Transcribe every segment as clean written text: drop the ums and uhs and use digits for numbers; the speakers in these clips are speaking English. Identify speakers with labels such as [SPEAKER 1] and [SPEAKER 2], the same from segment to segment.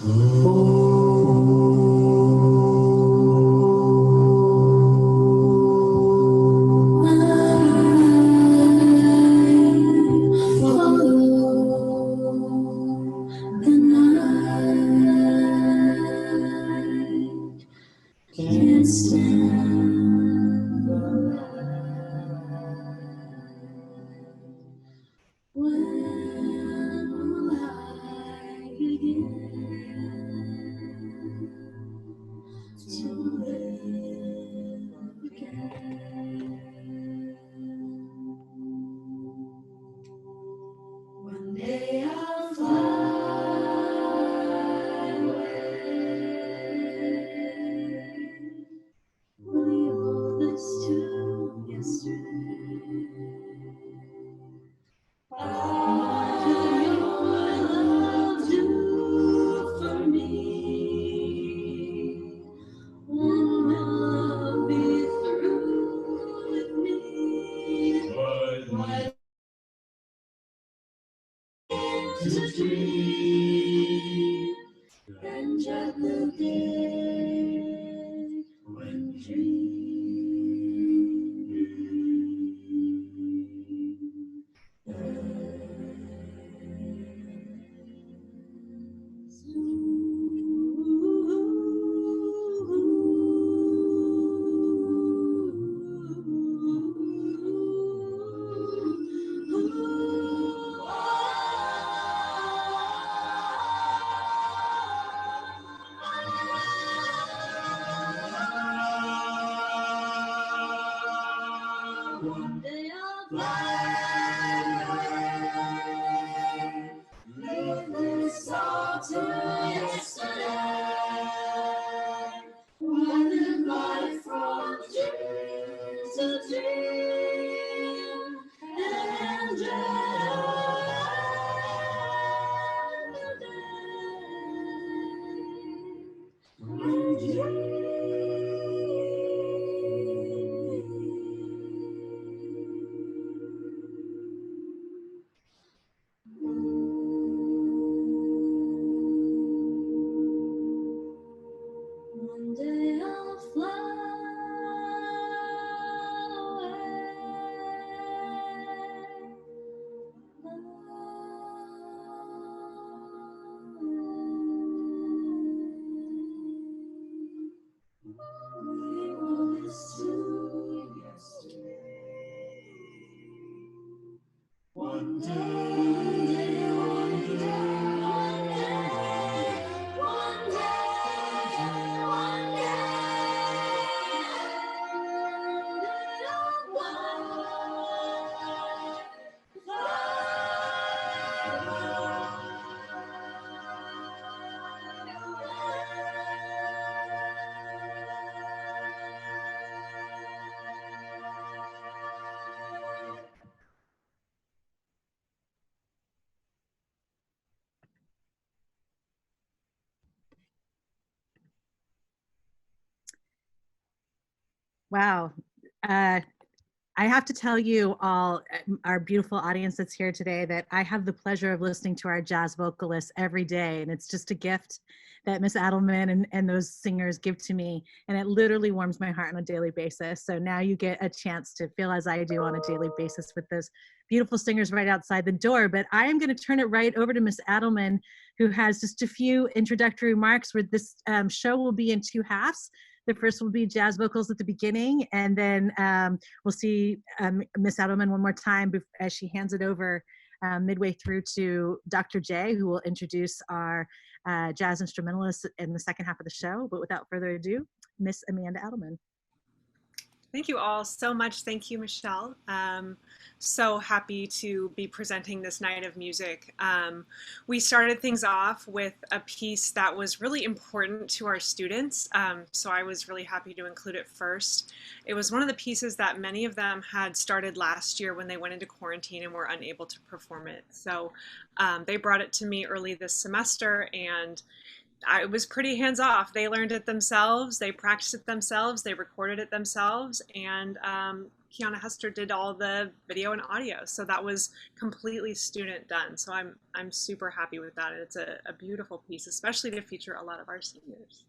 [SPEAKER 1] Can't stand the light. When will I begin to live again? One day I'll fly away. Will you hold this to yesterday? What will your love do for me? When will love be through with me? What to dream and dread the day when one day I'll fly away. Leave this all to yesterday. Why live life from dream to dream and dread the day when one day I'll fly away. All this to yesterday. One day, one day, one day, one day, one day,
[SPEAKER 2] Wow. I have to tell you all, our beautiful audience that's here today, that I have the pleasure of listening to our jazz vocalists every day. And it's just a gift that Miss Adelman and those singers give to me. And it literally warms my heart on a daily basis. So now you get a chance to feel as I do on a daily basis with those beautiful singers right outside the door. But I am going to turn it right over to Miss Adelman, who has just a few introductory remarks where this show will be in two halves. The first will be jazz vocals at the beginning, and then we'll see Miss Adelman one more time as she hands it over midway through to Dr. J, who will introduce our jazz instrumentalists in the second half of the show. But without further ado, Miss Amanda Adelman.
[SPEAKER 3] Thank you all so much. Thank you, Michelle. So happy to be presenting this night of music. We started things off with a piece that was really important to our students, so I was really happy to include it first. It was one of the pieces that many of them had started last year when they went into quarantine and were unable to perform it. So they brought it to me early this semester, and it was pretty hands off. They learned it themselves, they practiced it themselves, they recorded it themselves, and Kiana Hester did all the video and audio. So that was completely student done. So I'm super happy with that. It's a beautiful piece, especially to feature a lot of our seniors.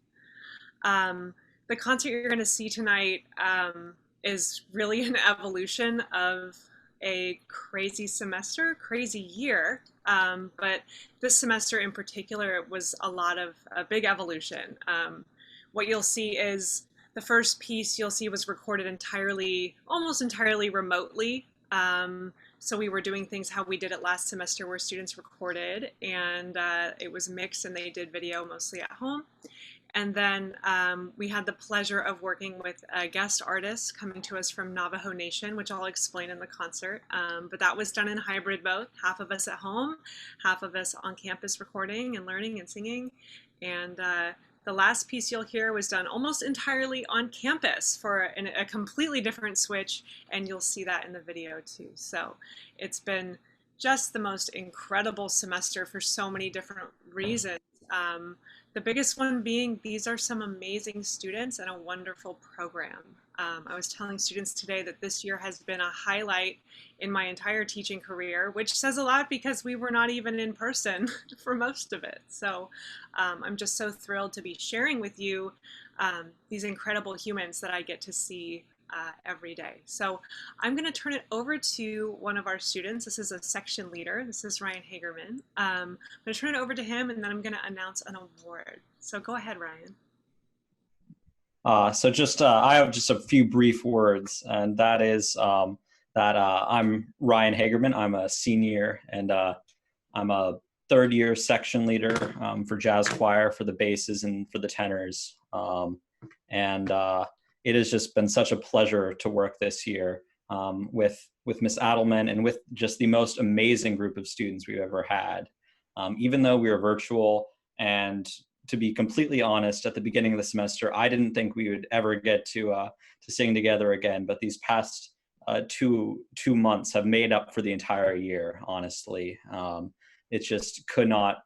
[SPEAKER 3] The concert you're going to see tonight is really an evolution of a crazy semester, crazy year. But this semester in particular, it was a big evolution. What you'll see is the first piece you'll see was recorded almost entirely remotely. So we were doing things how we did it last semester where students recorded and it was mixed and they did video mostly at home. And then we had the pleasure of working with a guest artist coming to us from Navajo Nation, which I'll explain in the concert. But that was done in hybrid mode, half of us at home, half of us on campus recording and learning and singing. And the last piece you'll hear was done almost entirely on campus for a completely different switch, and you'll see that in the video too. So it's been just the most incredible semester for so many different reasons. The biggest one being these are some amazing students and a wonderful program. I was telling students today that this year has been a highlight in my entire teaching career, which says a lot because we were not even in person for most of it. So I'm just so thrilled to be sharing with you these incredible humans that I get to see every day. So I'm going to turn it over to one of our students. This is a section leader. This is Ryan Hagerman. I'm going to turn it over to him and then I'm going to announce an award. So go ahead, Ryan.
[SPEAKER 4] I have just a few brief words, and that is that I'm Ryan Hagerman. I'm a senior and I'm a third-year section leader for jazz choir for the basses and for the tenors. It has just been such a pleasure to work this year with Miss Adelman and with just the most amazing group of students we've ever had. Even though we were virtual, and to be completely honest, at the beginning of the semester, I didn't think we would ever get to sing together again. But these past two months have made up for the entire year, honestly. It just could not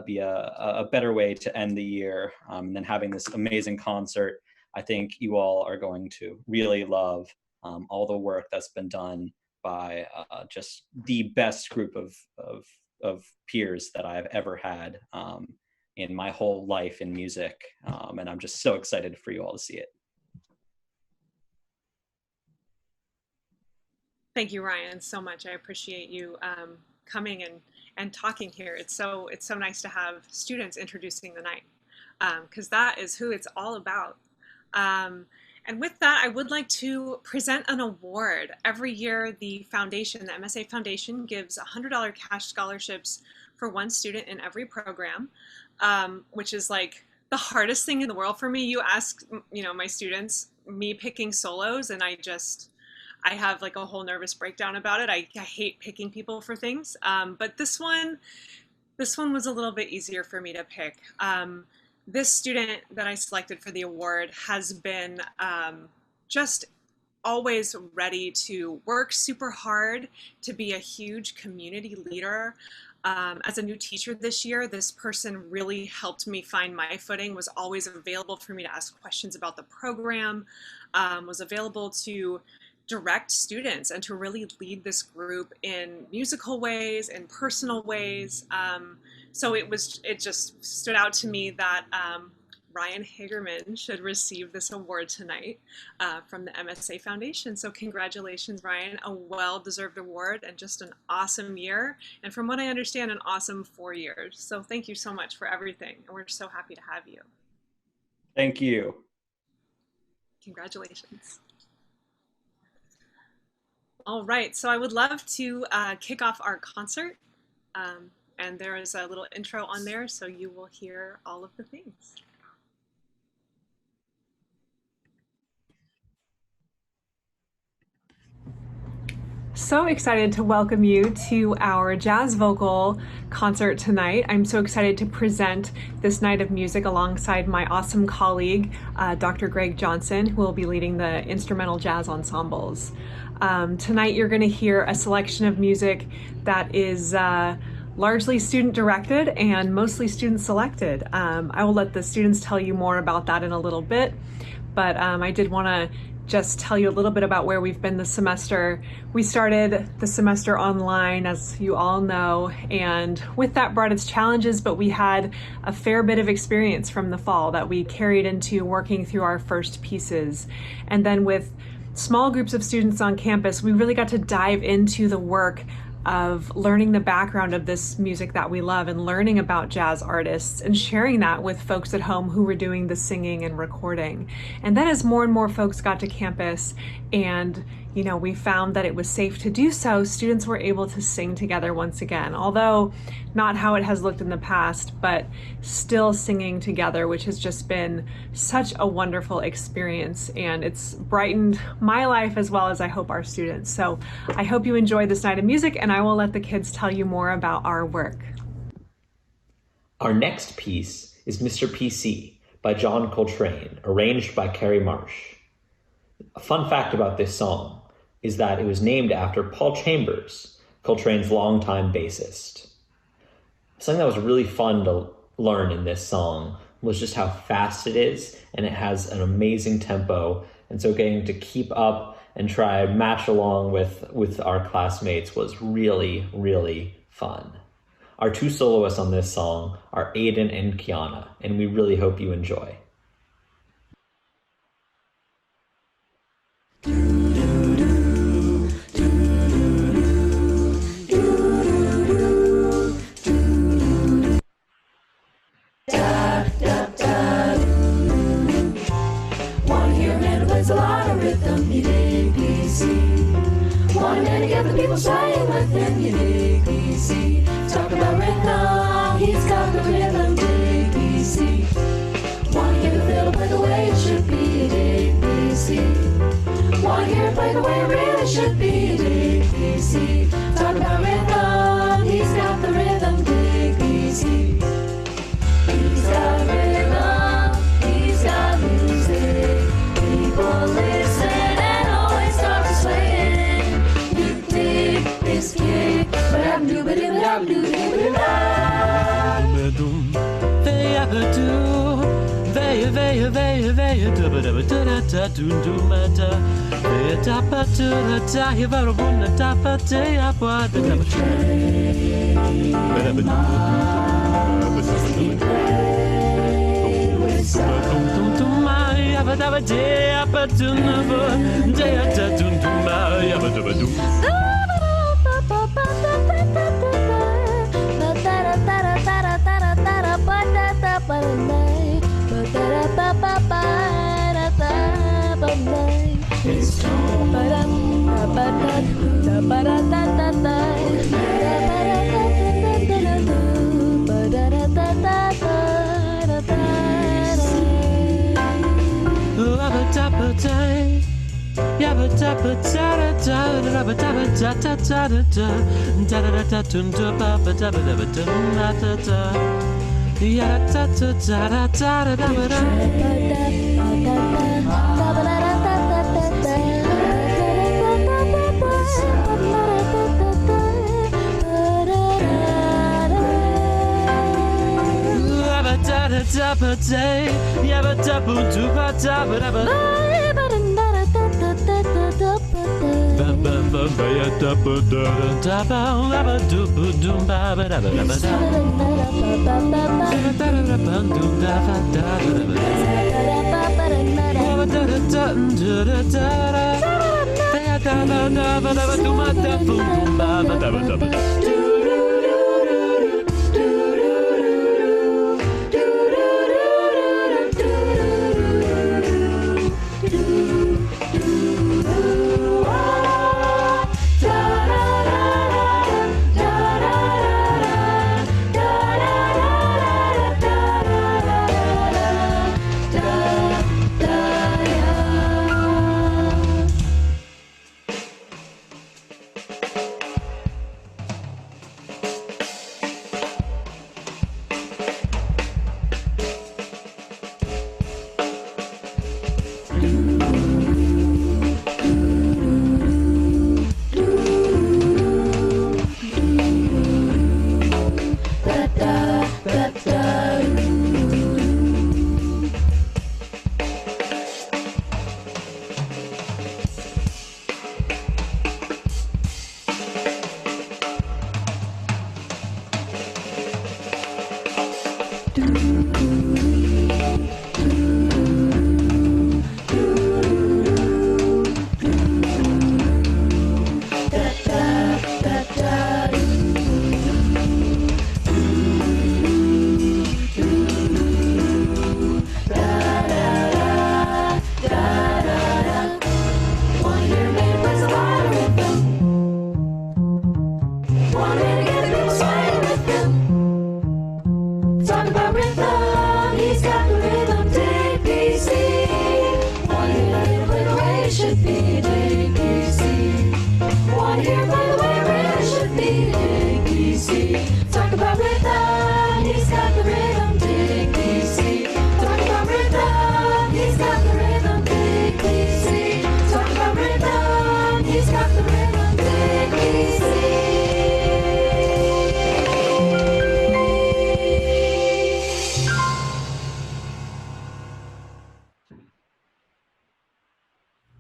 [SPEAKER 4] be a better way to end the year than having this amazing concert. I think you all are going to really love all the work that's been done by just the best group of peers that I've ever had in my whole life in music. And I'm just so excited for you all to see it.
[SPEAKER 3] Thank you, Ryan, so much. I appreciate you coming and talking here. It's so nice to have students introducing the night because that is who it's all about. And with that, I would like to present an award. Every year, the foundation, the MSA Foundation, gives $100 cash scholarships for one student in every program, which is like the hardest thing in the world for me. You ask, my students, me picking solos, and I have like a whole nervous breakdown about it. I hate picking people for things, but this one was a little bit easier for me to pick. This student that I selected for the award has been just always ready to work super hard, to be a huge community leader. As a new teacher this year, this person really helped me find my footing, was always available for me to ask questions about the program, was available to direct students and to really lead this group in musical ways, in personal ways. So it just stood out to me that Ryan Hagerman should receive this award tonight from the MSA Foundation. So congratulations, Ryan, a well-deserved award and just an awesome year. And from what I understand, an awesome 4 years. So thank you so much for everything. And we're so happy to have you.
[SPEAKER 4] Thank you.
[SPEAKER 3] Congratulations. All right, so I would love to kick off our concert. And there is a little intro on there, so you will hear all of the things. So excited to welcome you to our Jazz Vocal concert tonight. I'm so excited to present this night of music alongside my awesome colleague, Dr. Greg Johnson, who will be leading the instrumental jazz ensembles. Tonight you're going to hear a selection of music that is largely student directed and mostly student selected. I will let the students tell you more about that in a little bit, but I did want to just tell you a little bit about where we've been this semester. We started the semester online, as you all know, and with that brought its challenges, but we had a fair bit of experience from the fall that we carried into working through our first pieces. And then with small groups of students on campus, we really got to dive into the work of learning the background of this music that we love and learning about jazz artists and sharing that with folks at home who were doing the singing and recording. And then as more and more folks got to campus and we found that it was safe to do so, students were able to sing together once again, although not how it has looked in the past, but still singing together, which has just been such a wonderful experience. And it's brightened my life as well as I hope our students. So I hope you enjoy this night of music, and I will let the kids tell you more about our work.
[SPEAKER 5] Our next piece is Mr. PC by John Coltrane, arranged by Carrie Marsh. A fun fact about this song is that it was named after Paul Chambers, Coltrane's longtime bassist. Something that was really fun to learn in this song was just how fast it is, and it has an amazing tempo, and so getting to keep up and try and match along with our classmates was really, really fun. Our two soloists on this song are Aiden and Kiana, and we really hope you enjoy.
[SPEAKER 1] People swaying with him, you dig PC. Talk about rhythm, he's got the rhythm, dig PC. Wanna hear the fiddle play the way it should be, dig PC. Wanna hear it play the way it really should be, dig PC. Talk about rhythm, he's got the rhythm, dig PC. He's got rhythm, he's got music. People listen and always start to sway. This kick, but I'm do, but I'm do, it's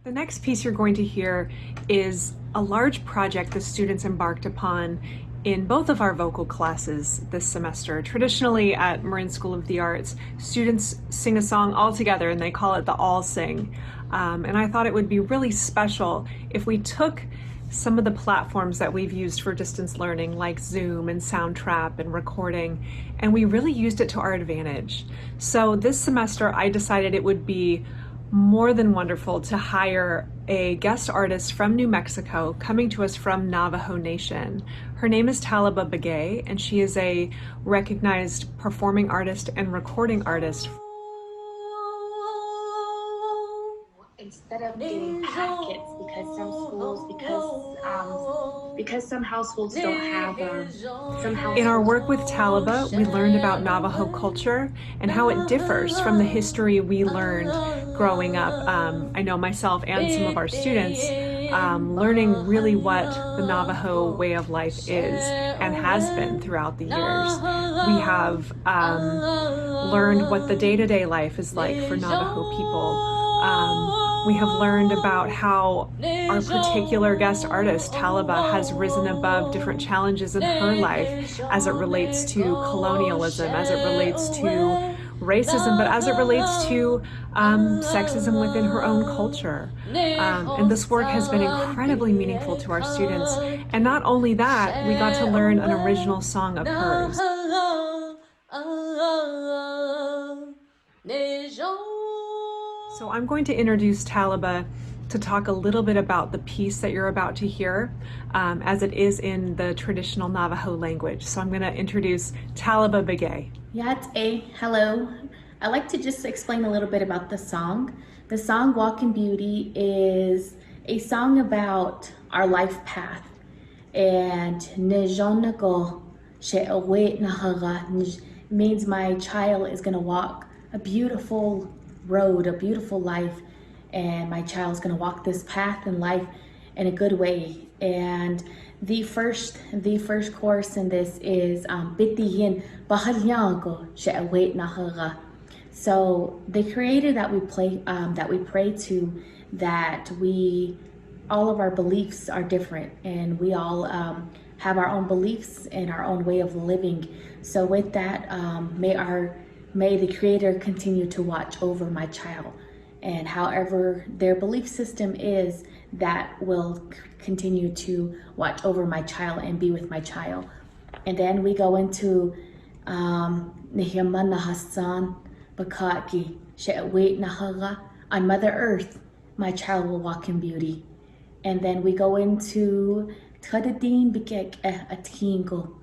[SPEAKER 3] The next piece you're going to hear is a large project the students embarked upon in both of our vocal classes this semester. Traditionally at Marin School of the Arts, students sing a song all together and they call it the All Sing. And I thought it would be really special if we took some of the platforms that we've used for distance learning, like Zoom and Soundtrap and recording, and we really used it to our advantage. So this semester I decided it would be more than wonderful to hire a guest artist from New Mexico coming to us from Navajo Nation. Her name is Talaba Begay, and she is a recognized performing artist and recording artist.
[SPEAKER 6] Instead of getting packets, because some schools, because some households don't have
[SPEAKER 3] In our work with Talaba, we learned about Navajo culture and how it differs from the history we learned growing up. I know myself and some of our students learning really what the Navajo way of life is and has been throughout the years. We have learned what the day-to-day life is like for Navajo people. We have learned about how our particular guest artist, Talaba, has risen above different challenges in her life as it relates to colonialism, as it relates to racism, but as it relates to sexism within her own culture. And this work has been incredibly meaningful to our students. And not only that, we got to learn an original song of hers. So I'm going to introduce Talaba to talk a little bit about the piece that you're about to hear, as it is in the traditional Navajo language. So I'm going to introduce Talaba Begay.
[SPEAKER 6] Hello. I'd like to just explain a little bit about the song. The song Walking Beauty is a song about our life path. And means my child is going to walk a beautiful road, a beautiful life, and my child's gonna walk this path in life in a good way. And the first chorus in this is Bitihin Bahalyango She'await Nahaga. So the creator that we pray to, that all of our beliefs are different, and we all have our own beliefs and our own way of living. So with that, may the Creator continue to watch over my child, and however their belief system is, that will continue to watch over my child and be with my child. And then we go into Nihimana Hassan Bakaki She'await Nahaga. On Mother Earth, my child will walk in beauty. And then we go into Tadadin Bikek Atingo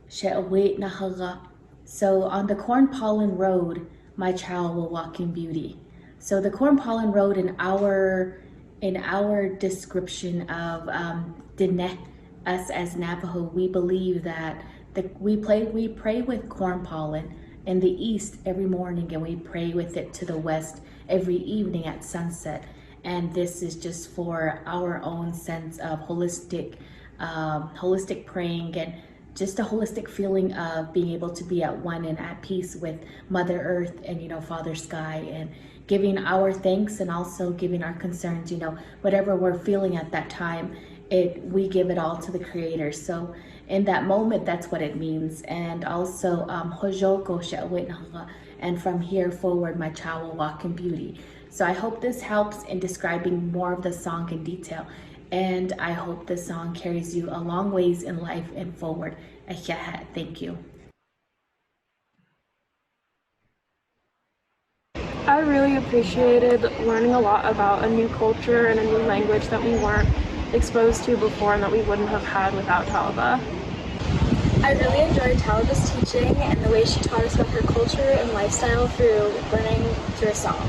[SPEAKER 6] She'await Nahaga. So on the Corn Pollen Road, my child will walk in beauty. So the Corn Pollen Road in our description of Diné, us as Navajo, we believe that we pray with corn pollen in the east every morning, and we pray with it to the west every evening at sunset. And this is just for our own sense of holistic praying, and just a holistic feeling of being able to be at one and at peace with Mother Earth and, Father Sky, and giving our thanks and also giving our concerns, whatever we're feeling at that time. we give it all to the Creator. So in that moment, that's what it means. And also, and from here forward, my child will walk in beauty. So I hope this helps in describing more of the song in detail. And I hope the song carries you a long ways in life and forward. Thank you.
[SPEAKER 7] I really appreciated learning a lot about a new culture and a new language that we weren't exposed to before and that we wouldn't have had without Talaba.
[SPEAKER 8] I really enjoyed Talaba's teaching and the way she taught us about her culture and lifestyle through learning through a song.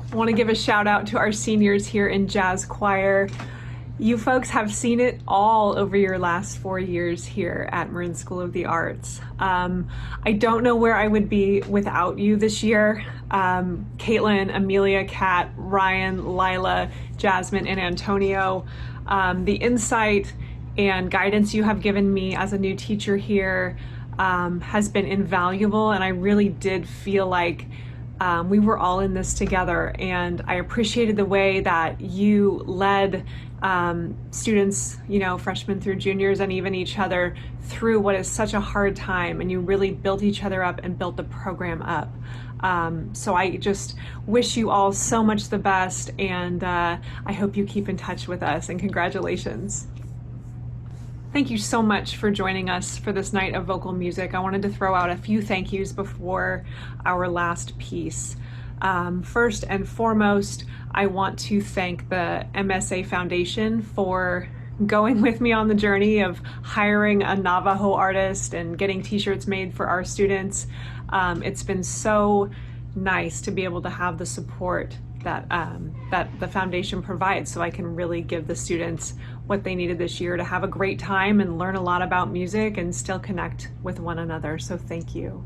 [SPEAKER 3] I want to give a shout out to our seniors here in Jazz Choir. You folks have seen it all over your last 4 years here at Marin School of the Arts. I don't know where I would be without you this year. Caitlin, Amelia, Kat, Ryan, Lila, Jasmine, and Antonio. The insight and guidance you have given me as a new teacher here has been invaluable, and I really did feel like we were all in this together, and I appreciated the way that you led students, you know, freshmen through juniors, and even each other through what is such a hard time, and you really built each other up and built the program up. So I just wish you all so much the best, and I hope you keep in touch with us, and congratulations. Thank you so much for joining us for this night of vocal music. I wanted to throw out a few thank yous before our last piece. First and foremost, I want to thank the MSA Foundation for going with me on the journey of hiring a Navajo artist and getting t-shirts made for our students. It's been so nice to be able to have the support that the foundation provides, so I can really give the students what they needed this year to have a great time and learn a lot about music and still connect with one another. So thank you.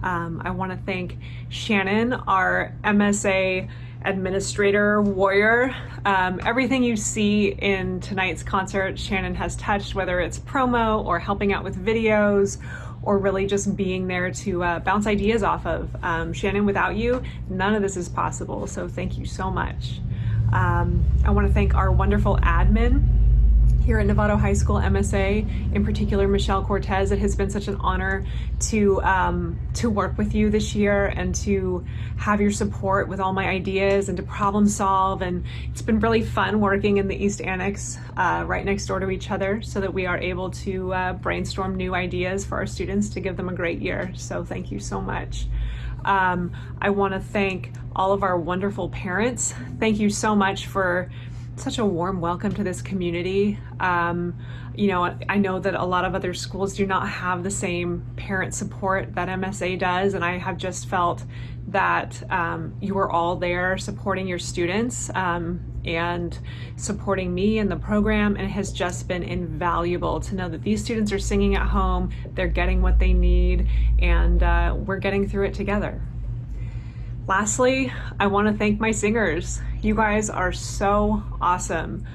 [SPEAKER 3] I want to thank Shannon, our MSA administrator warrior. Everything you see in tonight's concert, Shannon has touched, whether it's promo or helping out with videos or really just being there to bounce ideas off of. Shannon, without you, none of this is possible, so thank you so much. I want to thank our wonderful admin here at Novato High School MSA, in particular Michelle Cortez. It has been such an honor to work with you this year and to have your support with all my ideas and to problem solve. And it's been really fun working in the East Annex right next door to each other so that we are able to brainstorm new ideas for our students to give them a great year. So thank you so much. I want to thank all of our wonderful parents. Thank you so much for such a warm welcome to this community. You know, I know that a lot of other schools do not have the same parent support that MSA does, and I have just felt that you are all there supporting your students and supporting me and the program, and it has just been invaluable to know that these students are singing at home, they're getting what they need, and we're getting through it together. Lastly, I want to thank my singers. You guys are so awesome.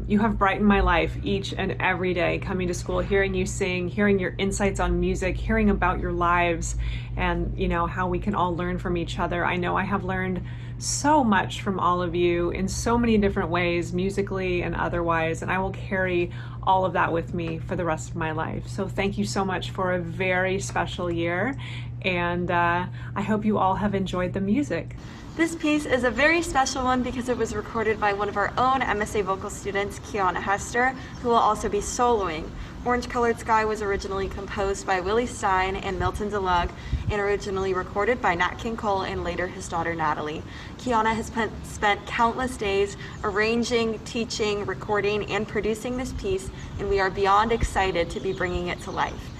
[SPEAKER 3] You have brightened my life each and every day coming to school, hearing you sing, hearing your insights on music, hearing about your lives and, you know, how we can all learn from each other. I know I have learned so much from all of you in so many different ways, musically and otherwise, and I will carry all of that with me for the rest of my life. So thank you so much for a very special year, and I hope you all have enjoyed the music.
[SPEAKER 9] This piece is a very special one because it was recorded by one of our own MSA Vocal students, Kiana Hester, who will also be soloing. Orange Colored Sky was originally composed by Willie Stein and Milton DeLug and originally recorded by Nat King Cole and later his daughter Natalie. Kiana has spent countless days arranging, teaching, recording, and producing this piece, and we are beyond excited to be bringing it to life.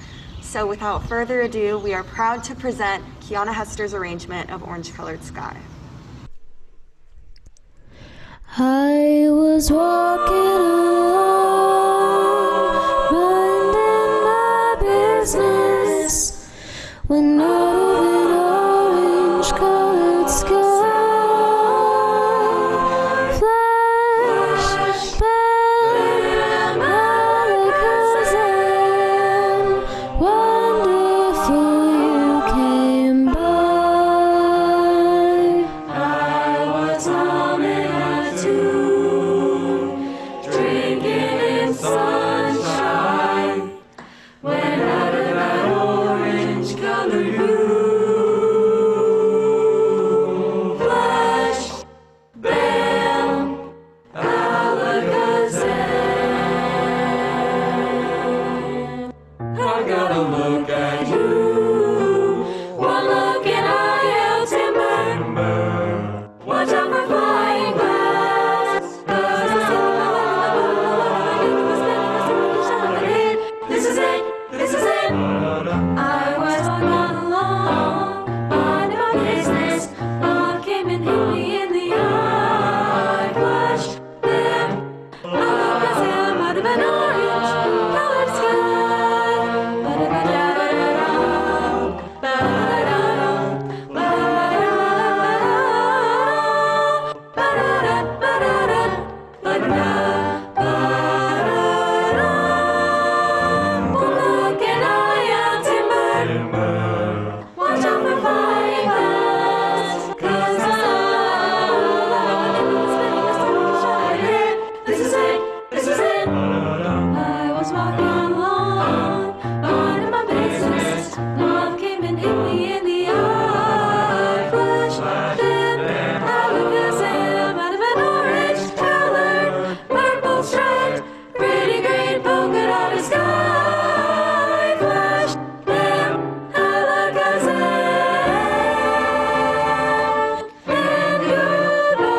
[SPEAKER 9] So without further ado, we are proud to present Kiana Hester's arrangement of Orange Colored Sky.
[SPEAKER 1] I was walking along, minding my business, when out of an orange-colored sky flashed by Alakazam. Wonderful, you came by. I was humming a tune, drinking in sunshine, when out of that orange-colored blue flash, bam, Alakazam. I gotta look at you, one look and I yell timber. Watch out for flying glass, 'cause this is it, this is it. I was walking along, minding my business. Love came and hit me in the eye. Flash, bam, Alakazam out of an orange-colored sky. Ba-da-ba-da-ba-da-dum, ba-da-dum, ba-da-da-ba-da-da, ba-da-da-ba-da-da, ba-da-da-ba-da-dum. One look and I am timber. Watch out for flying glass, 'cause this is it, this is it. I was walking along, minding my business. Love came and hit me in the eye. Flash, bam, Alakazam out of an orange-colored, purple striped, pretty green polka dotted sky. Flash, bam, Alakazam, and goodbye.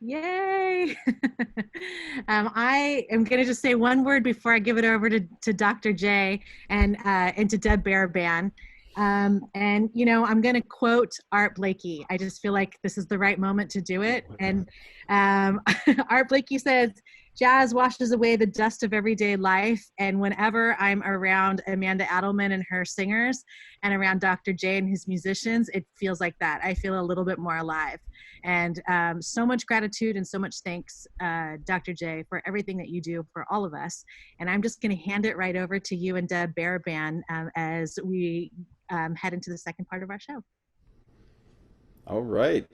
[SPEAKER 2] Yay! Hi. I am going to just say one word before I give it over to Dr. J and to Deb Baraban. And, you know, I'm going to quote Art Blakey. I just feel like this is the right moment to do it. And Art Blakey says, jazz washes away the dust of everyday life. And whenever I'm around Amanda Adelman and her singers and around Dr. J and his musicians, it feels like that. I feel a little bit more alive. And so much gratitude and so much thanks, Dr. J, for everything that you do for all of us. And I'm just going to hand it right over to you and Deb Baraban as we head into the second part of our show.
[SPEAKER 10] All right.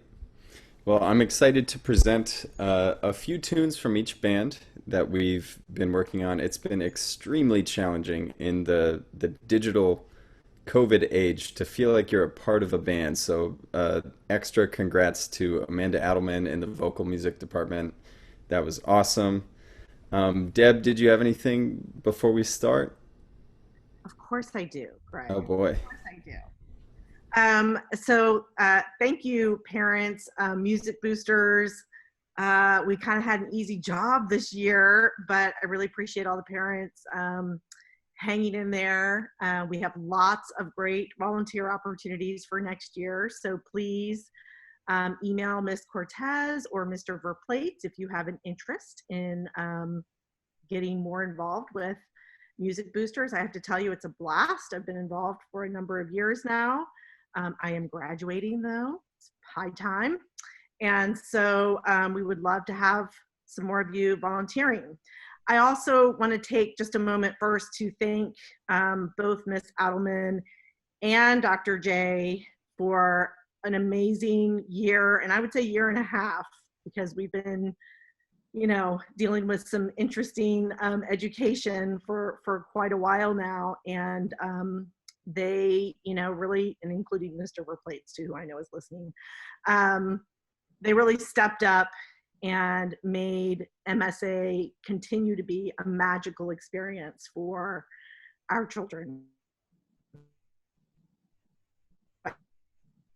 [SPEAKER 10] Well, I'm excited to present a few tunes from each band that we've been working on. It's been extremely challenging in the digital COVID age to feel like you're a part of a band. So extra congrats to Amanda Adelman in the vocal music department. That was awesome. Deb, did you have anything before we start?
[SPEAKER 2] Of course I do, Greg.
[SPEAKER 10] Oh boy.
[SPEAKER 2] Of course I do. So thank you, parents, music boosters. We kind of had an easy job this year, but I really appreciate all the parents hanging in there. We have lots of great volunteer opportunities for next year. So please email Ms. Cortez or Mr. Verplate if you have an interest in getting more involved with music boosters. I have to tell you, it's a blast. I've been involved for a number of years now. I am graduating though, it's high time. And so we would love to have some more of you volunteering. I also want to take just a moment first to thank both Ms. Adelman and Dr. J for an amazing year, and I would say year and a half, because we've been, you know, dealing with some interesting education for quite a while now. And they, you know, really, and including Mr. Verplates too, who I know is listening, they really stepped up and made MSA continue to be a magical experience for our children.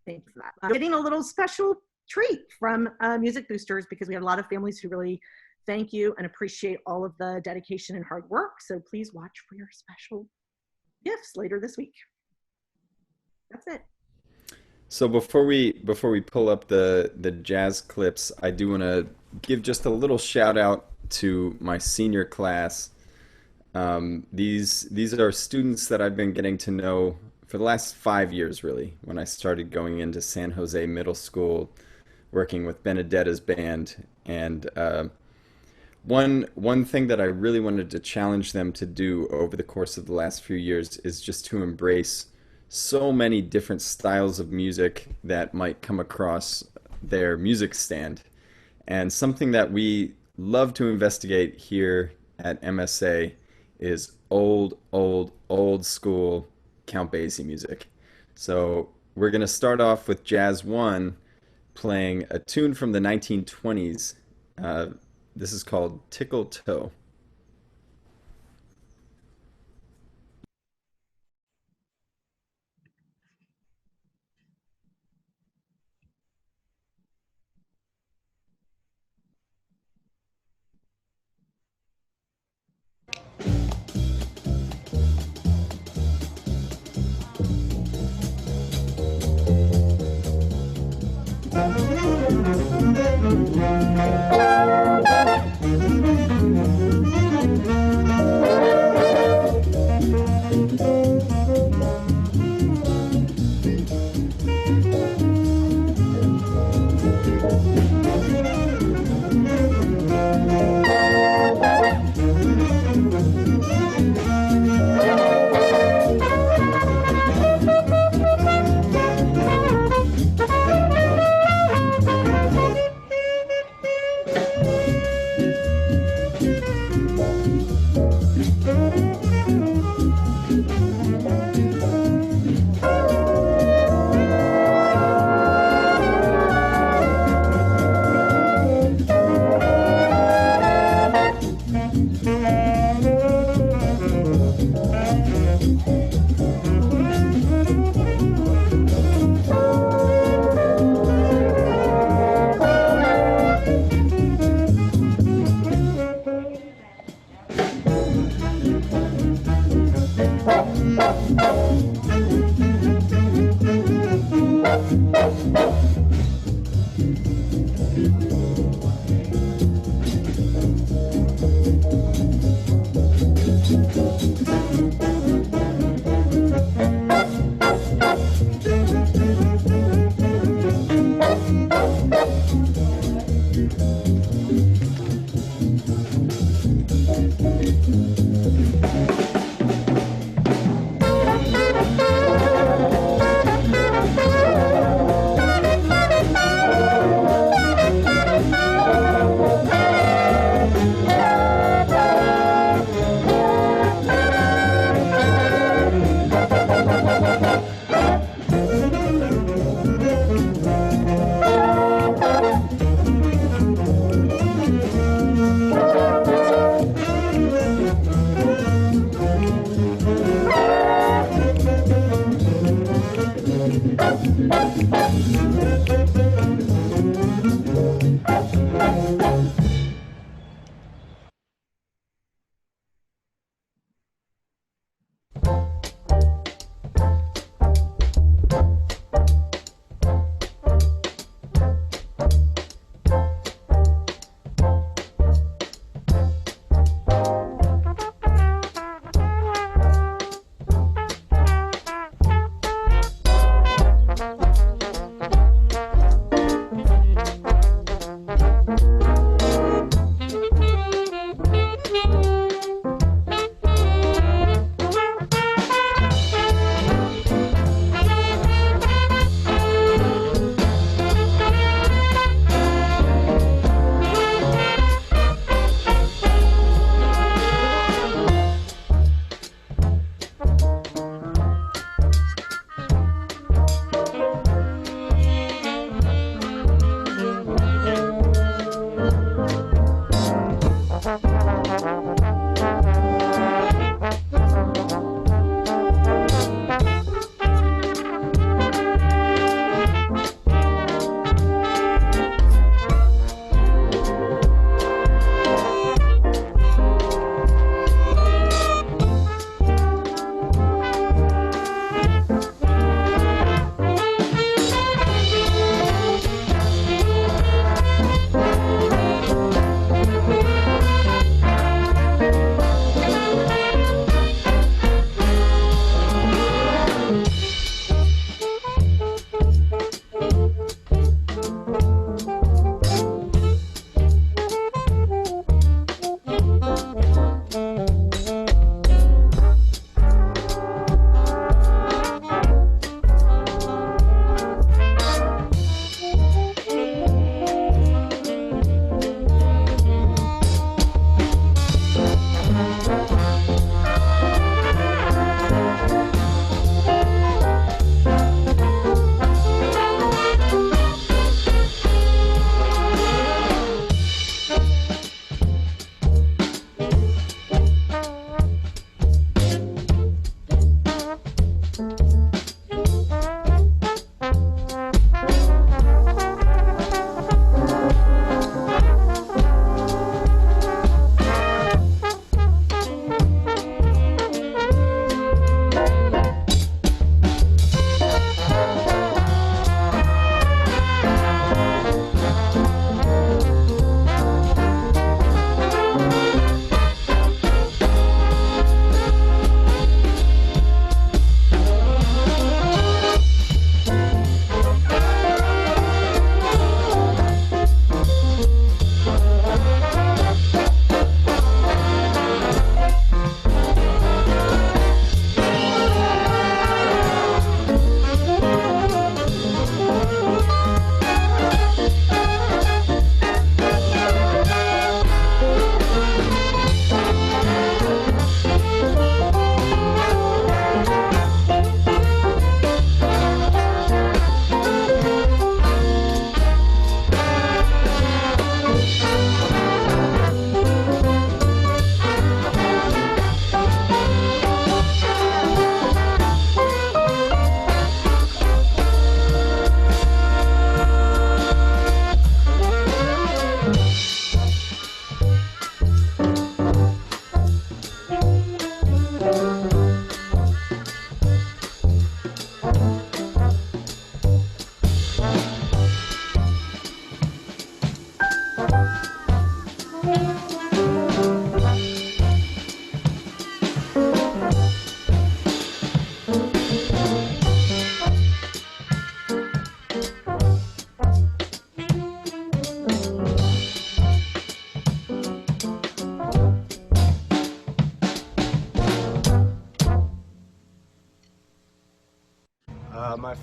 [SPEAKER 2] Thank you for that. Getting a little special treat from Music Boosters, because we have a lot of families who really thank you and appreciate all of the dedication and hard work. So please watch for your special gifts later this week. That's it.
[SPEAKER 10] So before we pull up the jazz clips, I do want to give just a little shout out to my senior class. These are students that I've been getting to know for the last 5 years, really, when I started going into San Jose Middle School, working with Benedetta's band. And one thing that I really wanted to challenge them to do over the course of the last few years is just to embrace so many different styles of music that might come across their music stand. And something that we love to investigate here at MSA is old school Count Basie music. So we're going to start off with Jazz 1, playing a tune from the 1920s. This is called Tickle Toe.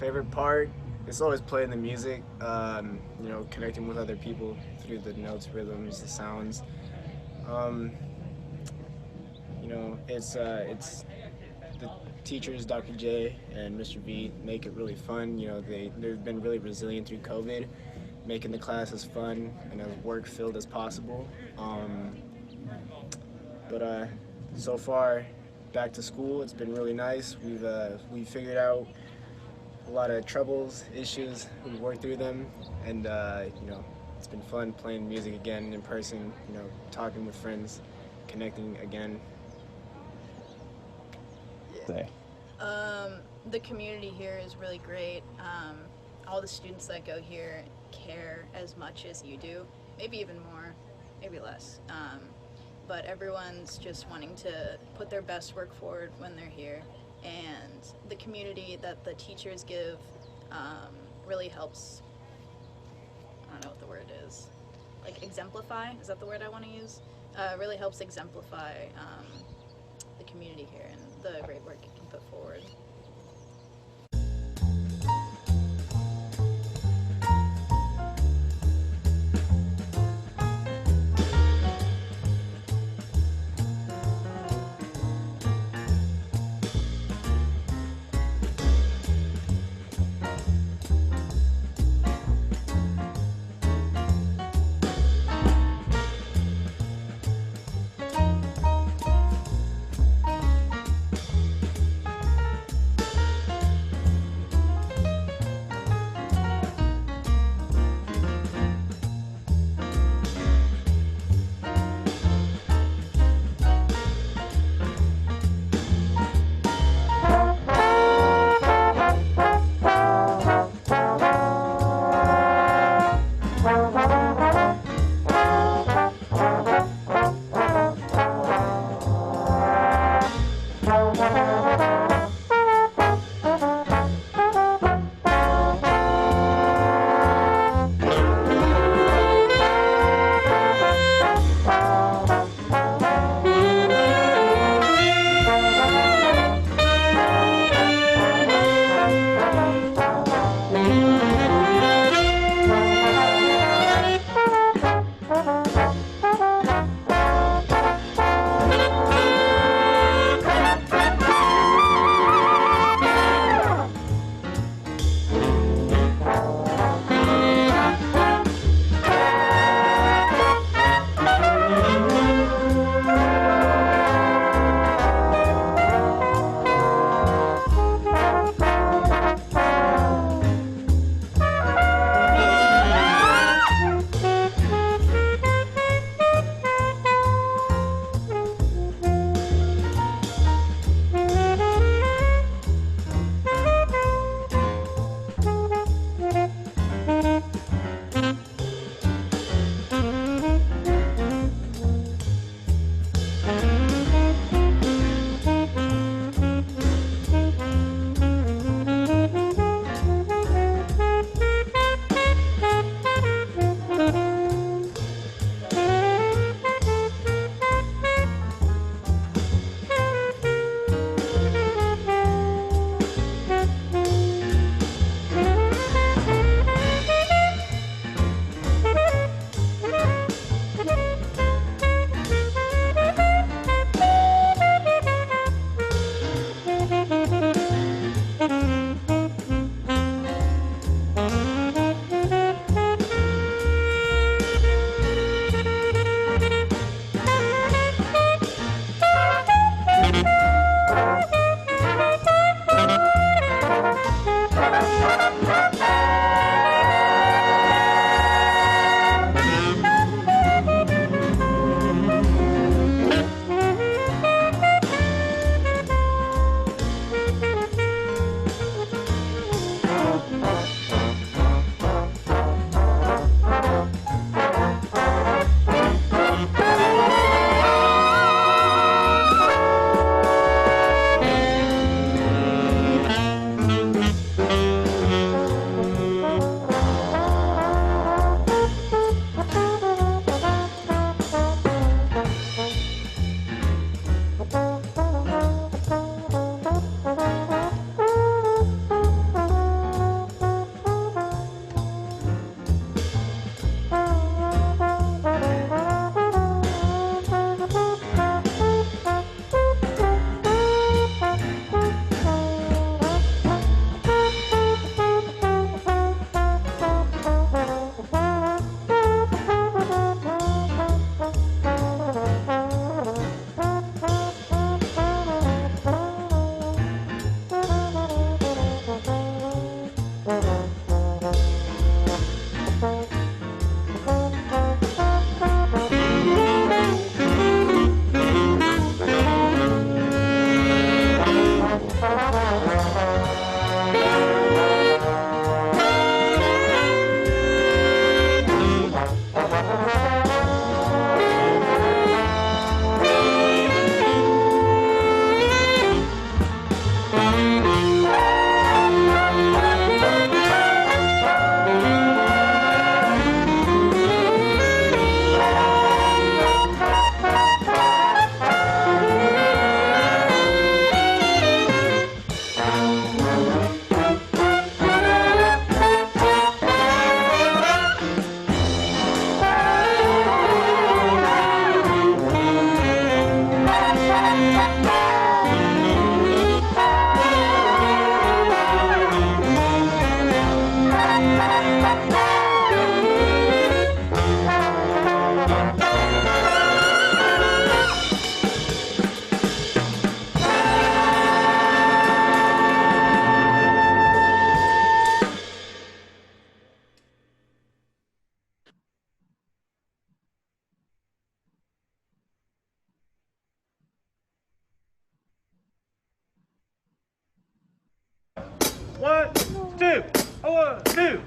[SPEAKER 11] favorite part, it's always playing the music, you know, connecting with other people through the notes, rhythms, the sounds. You know, it's the teachers, Dr. J and Mr. V, make it really fun. You know, they've been really resilient through COVID, making the class as fun and as work-filled as possible. But so far, back to school, it's been really nice. We've figured out a lot of troubles, issues. We've worked through them, and you know, it's been fun playing music again in person. You know, talking with friends, connecting again.
[SPEAKER 12] The community here is really great. All the students that go here care as much as you do, maybe even more, maybe less. But everyone's just wanting to put their best work forward when they're here. And the community that the teachers give really helps, I don't know what the word is, like exemplify, is that the word I want to use? Really helps exemplify the community here and the great work it can put forward.
[SPEAKER 13] 1, 2.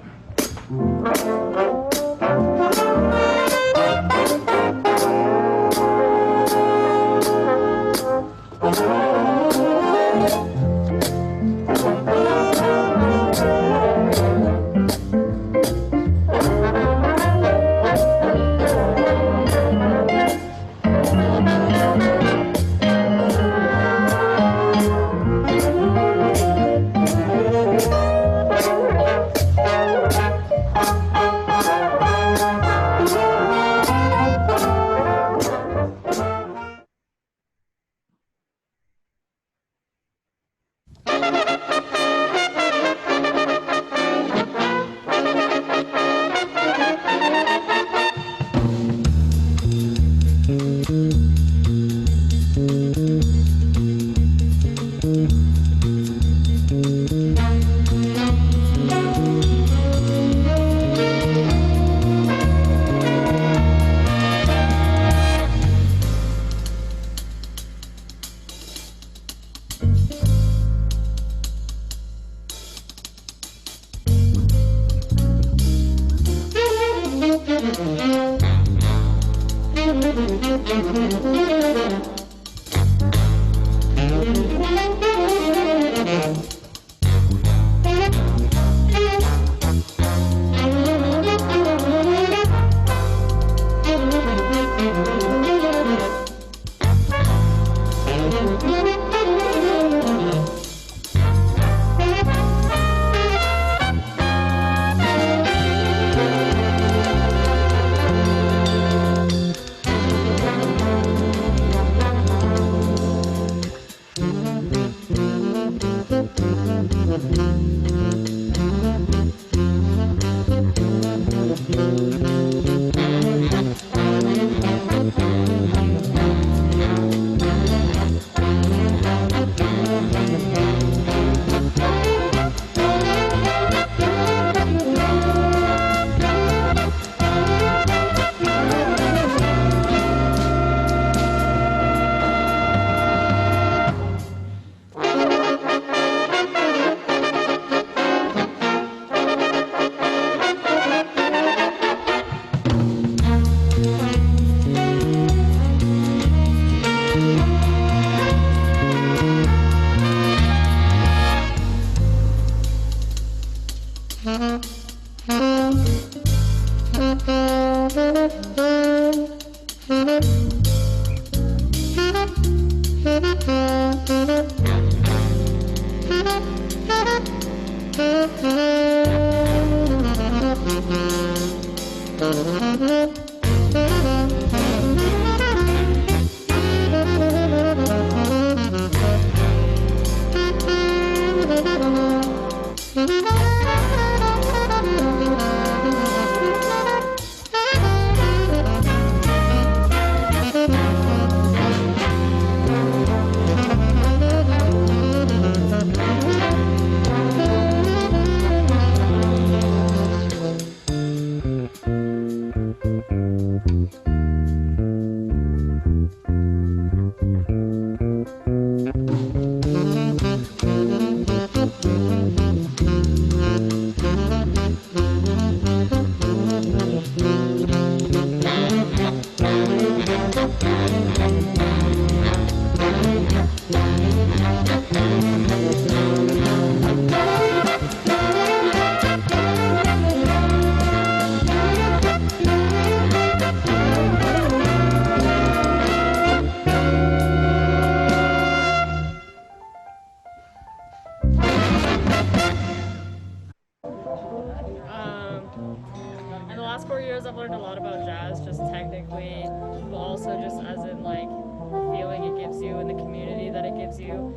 [SPEAKER 14] In the last 4 years, I've learned a lot about jazz, just technically, but also just as in like the feeling it gives you and the community that it gives you.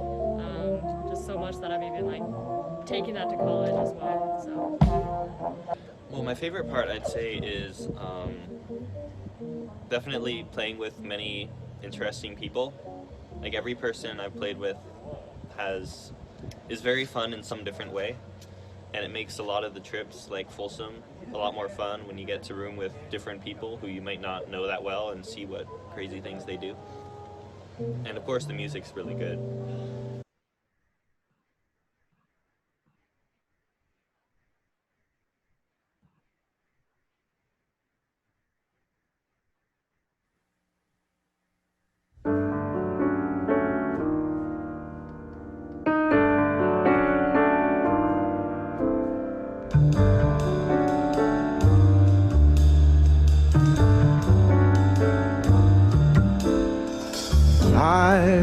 [SPEAKER 14] Just so much that I'm even like taking that to college as well. So.
[SPEAKER 15] Well, my favorite part I'd say is definitely playing with many interesting people. Like every person I've played with is very fun in some different way, and it makes a lot of the trips like Folsom a lot more fun when you get to room with different people who you might not know that well and see what crazy things they do. And of course the music's really good.
[SPEAKER 13] I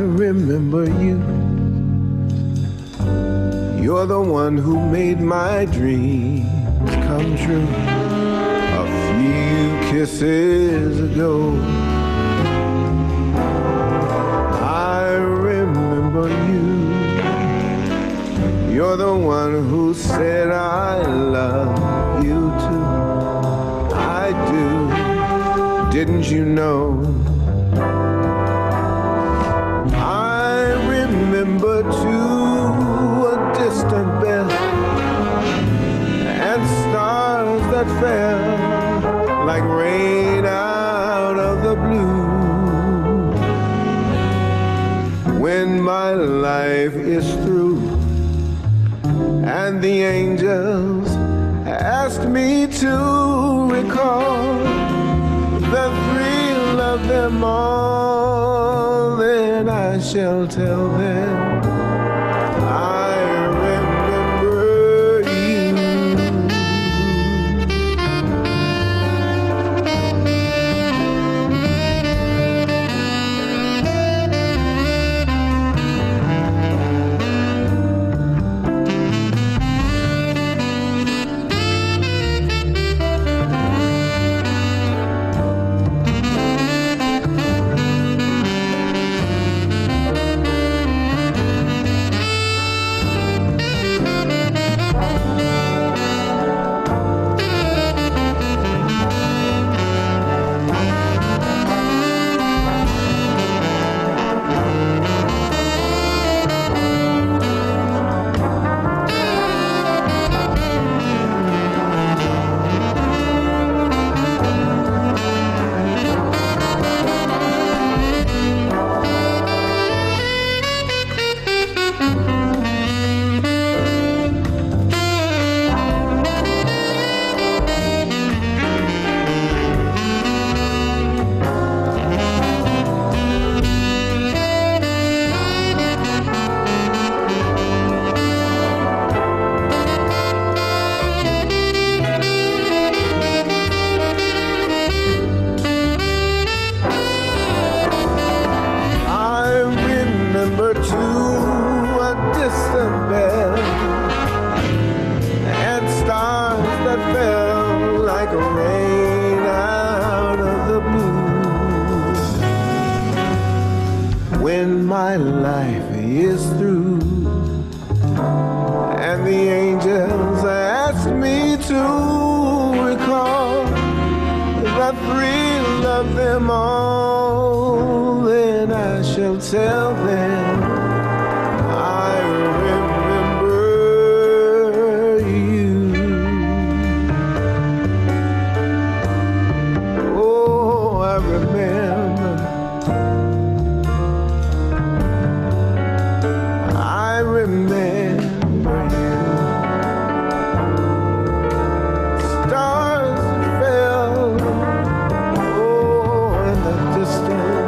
[SPEAKER 13] remember you. You're the one who made my dreams come true a few kisses ago. I remember you. You're the one who said I love you too. I do. Didn't you know? I remember too a distant bell and stars that fell like rain out of the blue. When my life is through and the angels asked me to recall the thrill of them all, then I shall tell them I remember you. When my life is through and the angels ask me to recall the thrill of them all, then I shall tell them I remember you. Oh, I remember. I remember you. Stars fell, oh, in the distant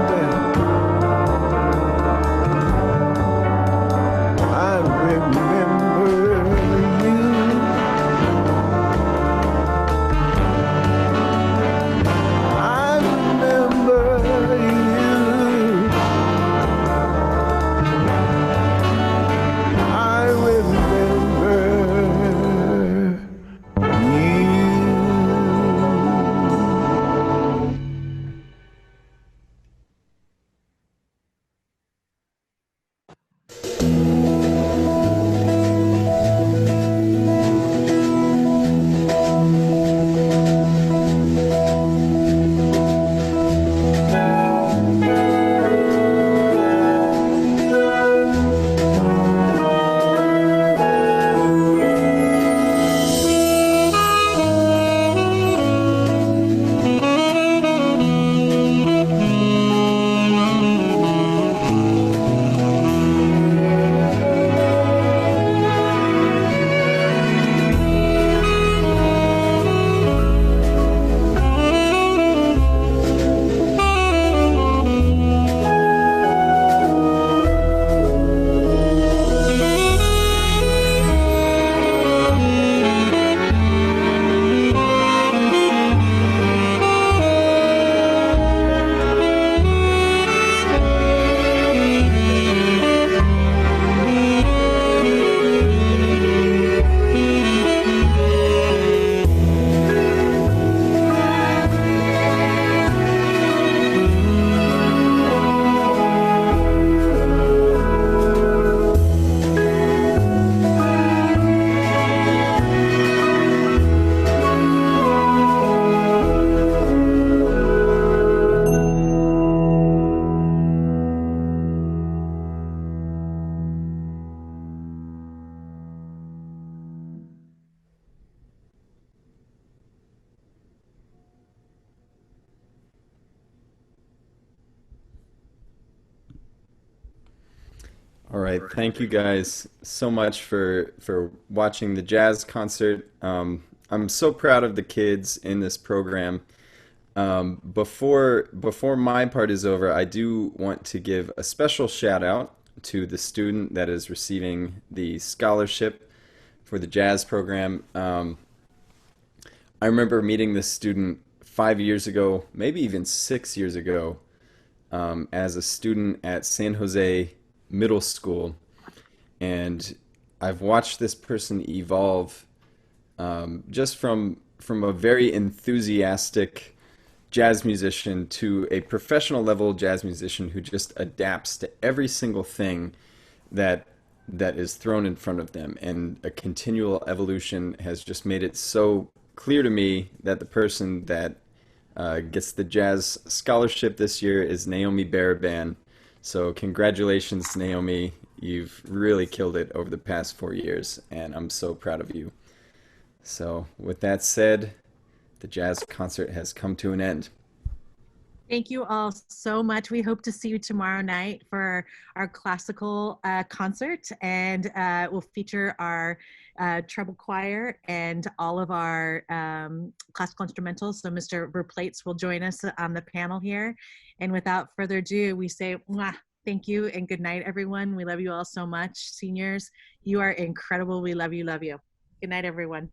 [SPEAKER 10] All right, thank you guys so much for watching the jazz concert. I'm so proud of the kids in this program. Before my part is over, I do want to give a special shout out to the student that is receiving the scholarship for the jazz program. I remember meeting this student 5 years ago, maybe even 6 years ago, as a student at San Jose Middle School, and I've watched this person evolve just from a very enthusiastic jazz musician to a professional level jazz musician who just adapts to every single thing that is thrown in front of them, and a continual evolution has just made it so clear to me that the person that gets the jazz scholarship this year is Naomi Baraban. So congratulations, Naomi. You've really killed it over the past 4 years, and I'm so proud of you. So with that said, the jazz concert has come to an end.
[SPEAKER 2] Thank you all so much. We hope to see you tomorrow night for our classical concert, and we'll feature our treble choir and all of our classical instrumentals. So Mr. Verplates will join us on the panel here. And without further ado, we say mwah, thank you and good night, everyone. We love you all so much. Seniors, you are incredible. We love you, love you. Good night, everyone.